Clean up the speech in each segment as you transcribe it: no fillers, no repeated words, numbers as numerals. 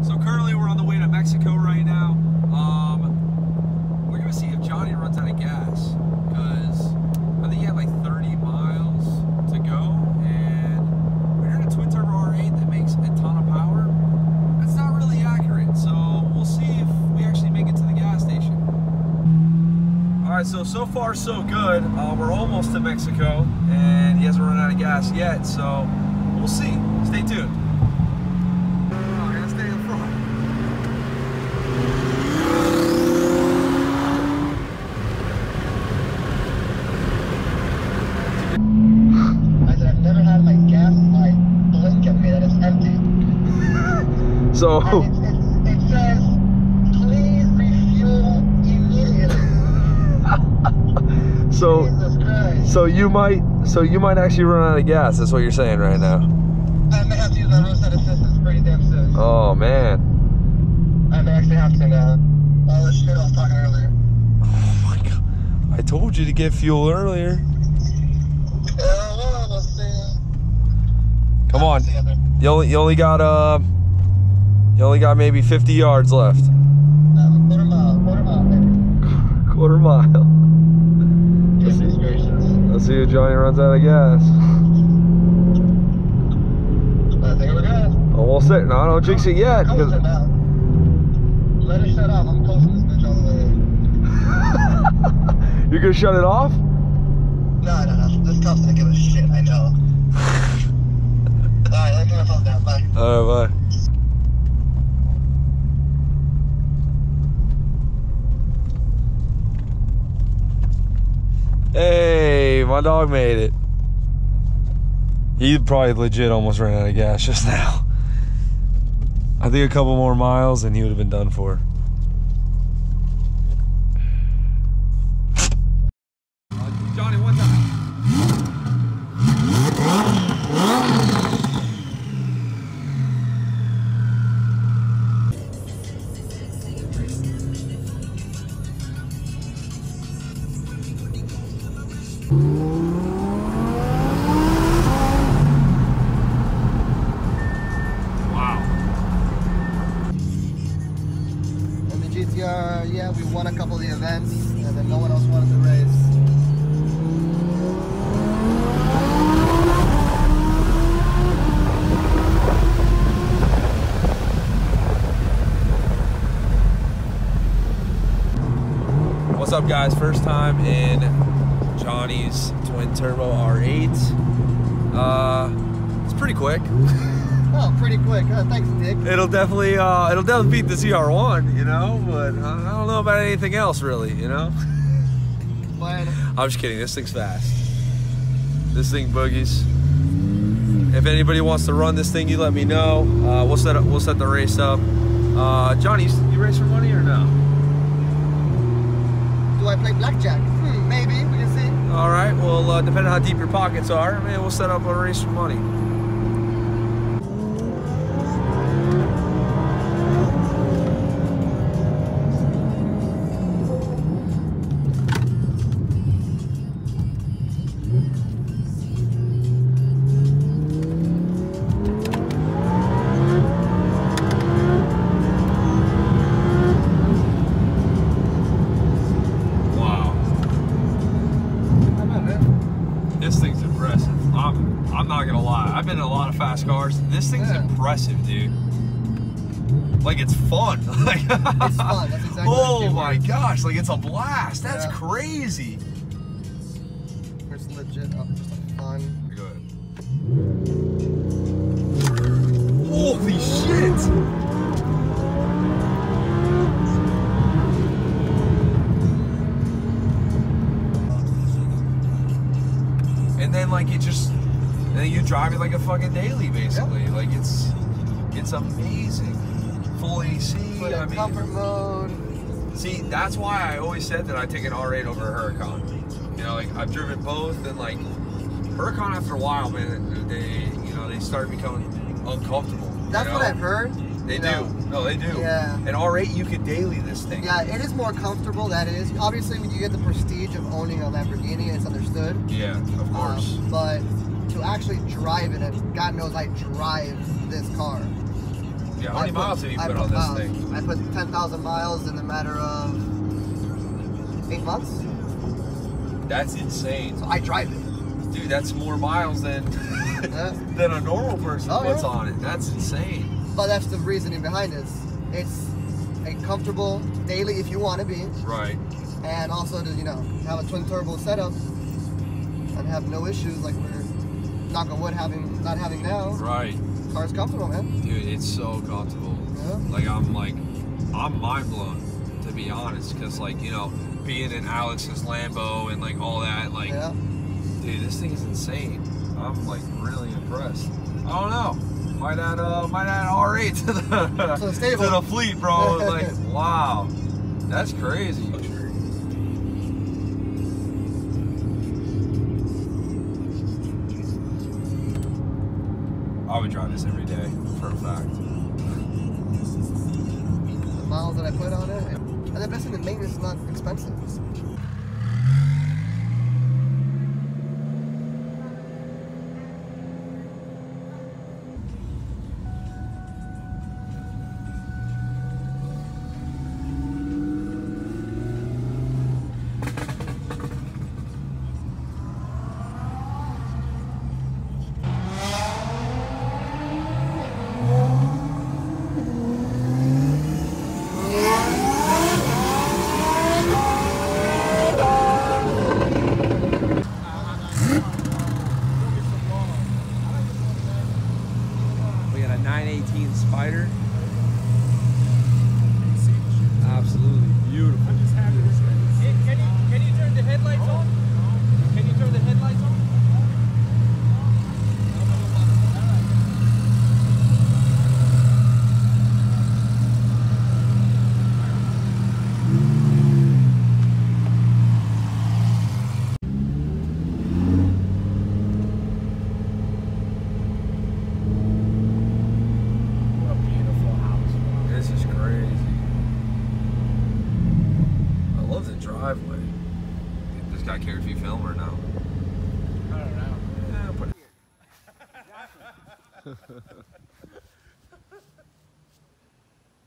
So currently we're on the way to Mexico right now. We're gonna see if Johnny runs out of gas, because I think he had like 30 miles to go, and we're in a twin turbo R8 that makes a ton of power. That's not really accurate, so we'll see if we actually make it to the gas station. Alright, so far so good. We're almost to Mexico, and he hasn't run out of gas yet, so we'll see. Stay tuned. Oh, I gotta stay in front. I said I've never had my gas light blink at me that it's empty. So it says, please refuel immediately. Jesus Christ. so you might actually run out of gas. That's what you're saying right now. I may have to use my roadside assistance pretty damn soon. Oh man. I may actually have to now. All the shit I was talking earlier. Oh my god. I told you to get fuel earlier. Well, we'll see. Come on. You only got maybe 50 yards left. Quarter mile, baby. Quarter mile. Goodness gracious. Let's see if Johnny runs out of gas. I think we're good. Almost there. No, don't jinx it yet. Close it now. Let it shut off. I'm closing this bitch all the way. You're gonna shut it off? No. This cop's gonna give a shit, I know. Alright, let me turn my phone down. Bye. Alright, bye. Hey, my dog made it. He probably legit almost ran out of gas just now. I think a couple more miles and he would have been done for. Johnny, one time. Yeah, we won a couple of the events, and then no one else wanted to race. What's up, guys? First time in Johnny's twin turbo R8. It's pretty quick. Oh, pretty quick. Thanks, Dick. It'll definitely beat the CR1, you know, but I don't know about anything else really, you know. But I'm just kidding. This thing's fast. This thing boogies. If anybody wants to run this thing, you let me know. We'll set the race up. Johnny, you race for money or no? Do I play blackjack? Maybe. We can see. All right. Well, depending on how deep your pockets are, man, we'll set up a race for money. This thing's impressive. I'm not gonna lie. I've been in a lot of fast cars. This thing's impressive, dude. Like, it's fun. Like, it's fun. That's exactly oh my gosh! Like, it's a blast. That's crazy. It's legit fun. Go ahead. Holy shit! And then like then you drive it like a fucking daily, basically. Yep. Like it's amazing. Full AC. I mean, comfort mode. See, that's why I always said that I take an R8 over a Huracan. You know, like I've driven both, and like Huracan after a while, man, they start becoming uncomfortable. That's what I've heard. They do. No, they do. Yeah. An R8, you could daily this thing. Yeah, it is more comfortable, that is. Obviously, when you get the prestige of owning a Lamborghini, it's understood. Yeah, of course. But to actually drive it, and God knows I drive this car. Yeah, how many miles did you put on this thing? I put 10,000 miles in a matter of 8 months. That's insane. So I drive it. Dude, that's more miles than than a normal person puts on it. That's insane. But that's the reasoning behind it. It's a comfortable daily if you want to be. Right. And also to, you know, have a twin turbo setup and have no issues like we're, knock on wood, not having now. Right. Car's comfortable, man. Dude, it's so comfortable. Yeah. I'm mind blown, to be honest, because like, you know, being in Alex's Lambo and like all that, like, yeah. Dude, this thing is insane. I'm like really impressed. I don't know. Might add R8 to the stable. to the fleet, bro. Like, wow, that's crazy. I would drive this every day, for a fact. The miles that I put on it, and the best thing, the maintenance is not expensive. Spider. Absolutely beautiful. I'm just happy this thing. Can you turn the headlights on? Can you turn the headlights on? Driveway. This guy care if you film or no? I don't know. Yeah, put it.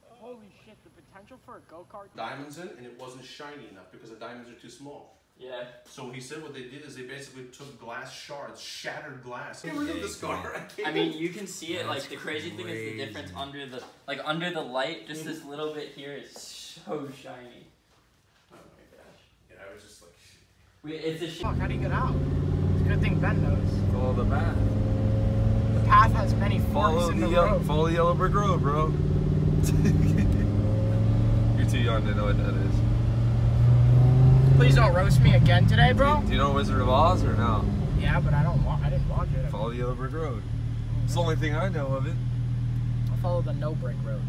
Holy shit, the potential for a go-kart. Diamonds in, and it wasn't shiny enough because the diamonds are too small. Yeah. So he said what they did is they basically took glass shards, shattered glass. Get rid of this car. I mean, you can see it. Like the crazy thing is the difference under the light. Just this little bit here is so shiny. I was just like, it's a Fuck, how do you get out? It's a good thing Ben knows. Follow the path. The path has many forks in the road. Follow the yellow brick road, bro. You're too young to know what that is. Please don't roast me again today, bro. Do you know Wizard of Oz or no? Yeah, but I didn't watch it. Follow the yellow brick road. It's the only thing I know of it. I'll follow the no brick road.